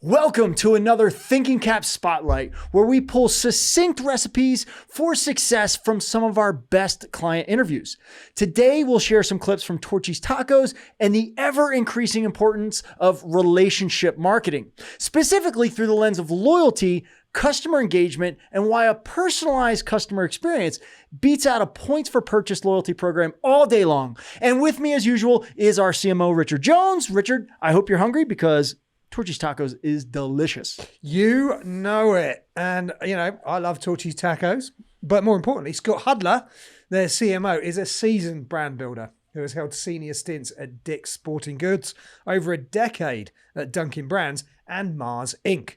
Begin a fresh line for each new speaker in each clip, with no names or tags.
Welcome to another Thinking Cap Spotlight, where we pull succinct recipes for success from some of our best client interviews. Today, we'll share some clips from Torchy's Tacos and the ever-increasing importance of relationship marketing, specifically through the lens of loyalty, customer engagement, and why a personalized customer experience beats out a points for purchase loyalty program all day long. And with me, as usual, is our CMO, Richard Jones. Richard, I hope you're hungry because Torchy's Tacos is delicious.
You know it. And, I love Torchy's Tacos. But more importantly, Scott Hudler, their CMO, is a seasoned brand builder who has held senior stints at Dick's Sporting Goods, over a decade at Dunkin' Brands, and Mars Inc.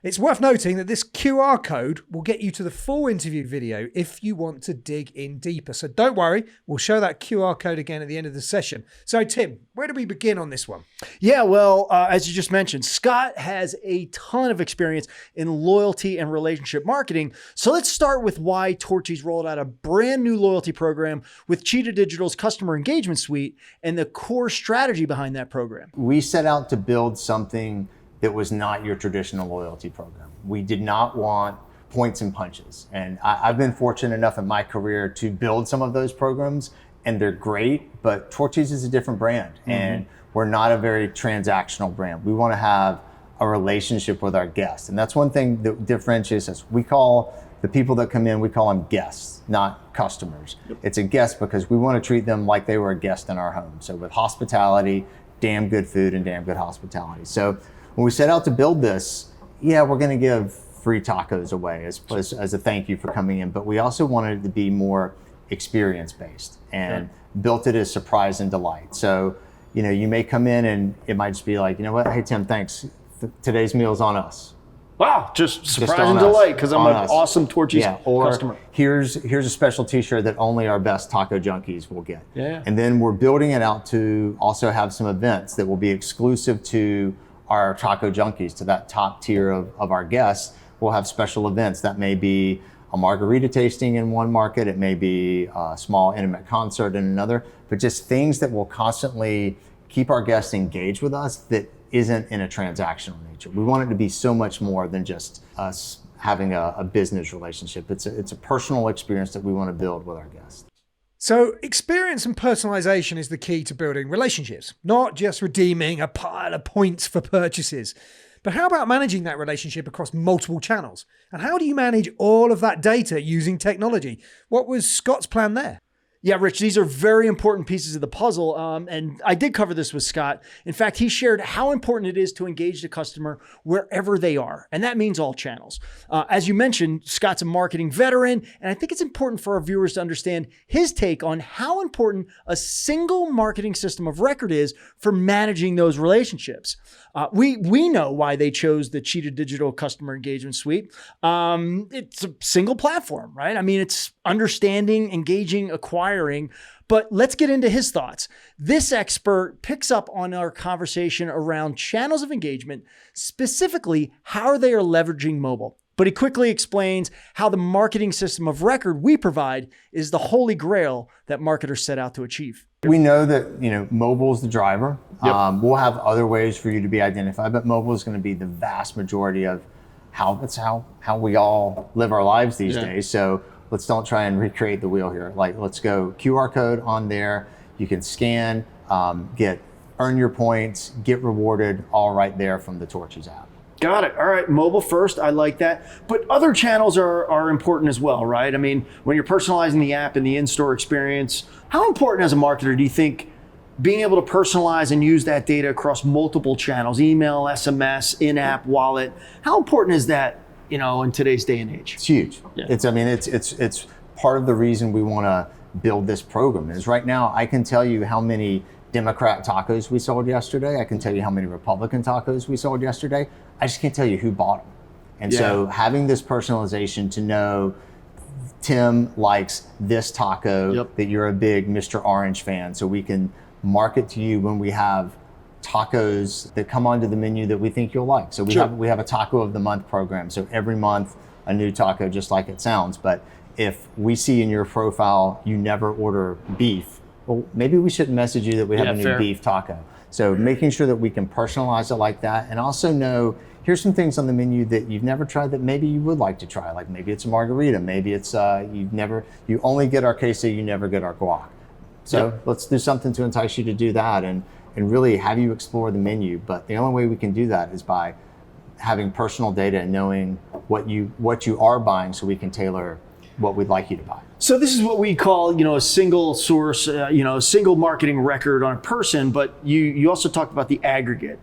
It's worth noting that this QR code will get you to the full interview video if you want to dig in deeper. So don't worry, we'll show that QR code again at the end of the session. So Tim, where do we begin on this one?
Yeah, well, as you just mentioned, Scott has a ton of experience in loyalty and relationship marketing. So let's start with why Torchy's rolled out a brand new loyalty program with CHEETAH Digital's customer engagement suite and the core strategy behind that program.
We set out to build something that was not your traditional loyalty program. We did not want points and punches. And I've been fortunate enough in my career to build some of those programs, and they're great, but Torchy's is a different brand. And we're not a very transactional brand. We want to have a relationship with our guests. And that's one thing that differentiates us. We call the people that come in, we call them guests, not customers. It's a guest because we want to treat them like they were a guest in our home. So with hospitality, damn good food and damn good hospitality. So when we set out to build this, we're going to give free tacos away as a thank you for coming in, but we also wanted it to be more experience-based and built it as surprise and delight. So, you may come in and it might just be like, you know what, hey Tim, thanks. Today's meal's on us.
Wow, just surprise and delight because I'm an awesome Torchy's customer.
Here's a special t-shirt that only our best taco junkies will get.
Yeah.
And then we're building it out to also have some events that will be exclusive to our taco junkies, to that top tier of our guests. We'll have special events. That may be a margarita tasting in one market, it may be a small intimate concert in another, but just things that will constantly keep our guests engaged with us that isn't in a transactional nature. We want it to be so much more than just us having a business relationship. It's a personal experience that we want to build with our guests.
So experience and personalization is the key to building relationships, not just redeeming a pile of points for purchases. But how about managing that relationship across multiple channels? And how do you manage all of that data using technology? What was Scott's plan there?
Yeah, Rich, these are very important pieces of the puzzle. And I did cover this with Scott. In fact, he shared how important it is to engage the customer wherever they are. And that means all channels. As you mentioned, Scott's a marketing veteran. And I think it's important for our viewers to understand his take on how important a single marketing system of record is for managing those relationships. We know why they chose the CHEETAH Digital Customer Engagement Suite. It's a single platform, right? I mean, it's understanding, engaging, acquiring, but let's get into his thoughts. This expert picks up on our conversation around channels of engagement, specifically how they are leveraging mobile. But he quickly explains how the marketing system of record we provide is the holy grail that marketers set out to achieve.
We know that mobile is the driver. We'll have other ways for you to be identified, but mobile is going to be the vast majority of how we all live our lives these days. So let's don't try and recreate the wheel here. Let's go QR code on there. You can scan, earn your points, get rewarded, all right there from the Torchy's app.
Got it. All right. Mobile first. I like that. But other channels are important as well, right? I mean, when you're personalizing the app and the in-store experience, how important as a marketer do you think being able to personalize and use that data across multiple channels, email, SMS, in-app, wallet, how important is that, in today's day and age?
It's huge.
Yeah.
It's part of the reason we want to build this program is right now I can tell you how many Democrat tacos we sold yesterday. I can tell you how many Republican tacos we sold yesterday. I just can't tell you who bought them. And so having this personalization to know Tim likes this taco, that you're a big Mr. Orange fan, so we can market to you when we have tacos that come onto the menu that we think you'll like. So we have a taco of the month program. So every month a new taco, just like it sounds. But if we see in your profile you never order beef, well, maybe we shouldn't message you that we have a new beef taco. So making sure that we can personalize it like that, and also know here's some things on the menu that you've never tried that maybe you would like to try. Like maybe it's a margarita, maybe it's you only get our queso, you never get our guac. So let's do something to entice you to do that and really have you explore the menu. But the only way we can do that is by having personal data and knowing what you are buying, so we can tailor what we'd like you to buy.
So this is what we call, a single source, a single marketing record on a person, but you also talked about the aggregate.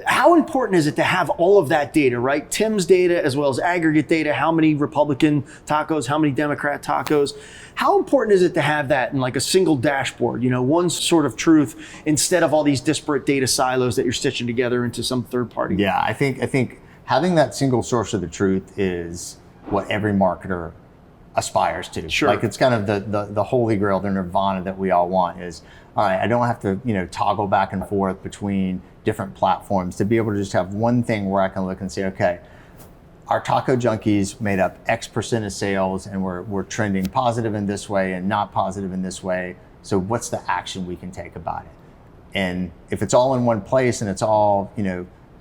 How important is it to have all of that data, right? Tim's data as well as aggregate data, how many Republican tacos, how many Democrat tacos. How important is it to have that in like a single dashboard, one sort of truth instead of all these disparate data silos that you're stitching together into some third party?
Yeah, I think having that single source of the truth is what every marketer aspires to.
Sure.
Like it's kind of the holy grail, the nirvana that we all want is, all right, I don't have to, toggle back and forth between different platforms, to be able to just have one thing where I can look and say, okay, our taco junkies made up X% of sales and we're trending positive in this way and not positive in this way. So what's the action we can take about it? And if it's all in one place and it's all,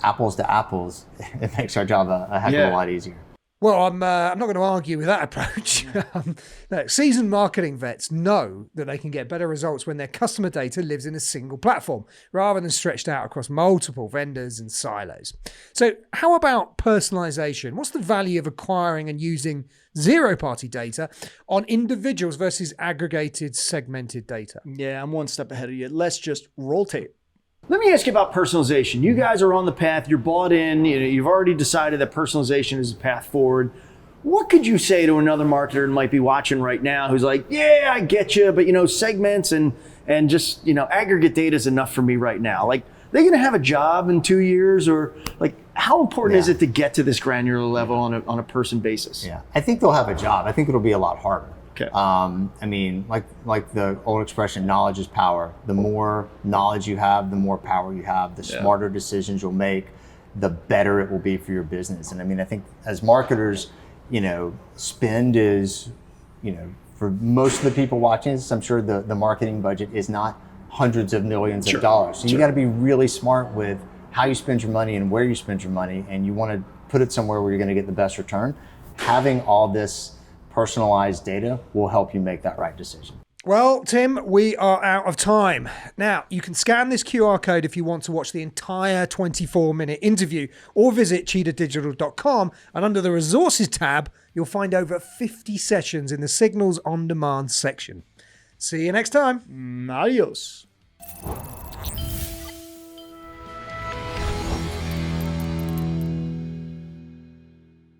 apples to apples, it makes our job a heck of a lot easier.
Well, I'm not going to argue with that approach. No, seasoned marketing vets know that they can get better results when their customer data lives in a single platform rather than stretched out across multiple vendors and silos. So how about personalization? What's the value of acquiring and using zero-party data on individuals versus aggregated, segmented data?
Yeah, I'm one step ahead of you. Let's just roll tape. Let me ask you about personalization. You guys are on the path, you're bought in, you've already decided that personalization is the path forward. What could you say to another marketer who might be watching right now who's like, yeah, I get you, but segments and just, aggregate data is enough for me right now. Like, they're going to have a job in 2 years, or like, how important is it to get to this granular level on a person basis?
Yeah, I think they'll have a job. I think it'll be a lot harder.
Okay.
Like the old expression, knowledge is power. The more knowledge you have, the more power you have, the smarter decisions you'll make, the better it will be for your business. And I think as marketers, spend is, for most of the people watching this, I'm sure the marketing budget is not hundreds of millions of dollars. So you got to be really smart with how you spend your money and where you spend your money, and you want to put it somewhere where you're going to get the best return. Having all this personalized data will help you make that right decision.
Well, Tim, we are out of time. Now, you can scan this QR code if you want to watch the entire 24-minute interview, or visit CHEETAHDIGITAL.com, and under the resources tab, you'll find over 50 sessions in the Signals on Demand section. See you next time.
Adios.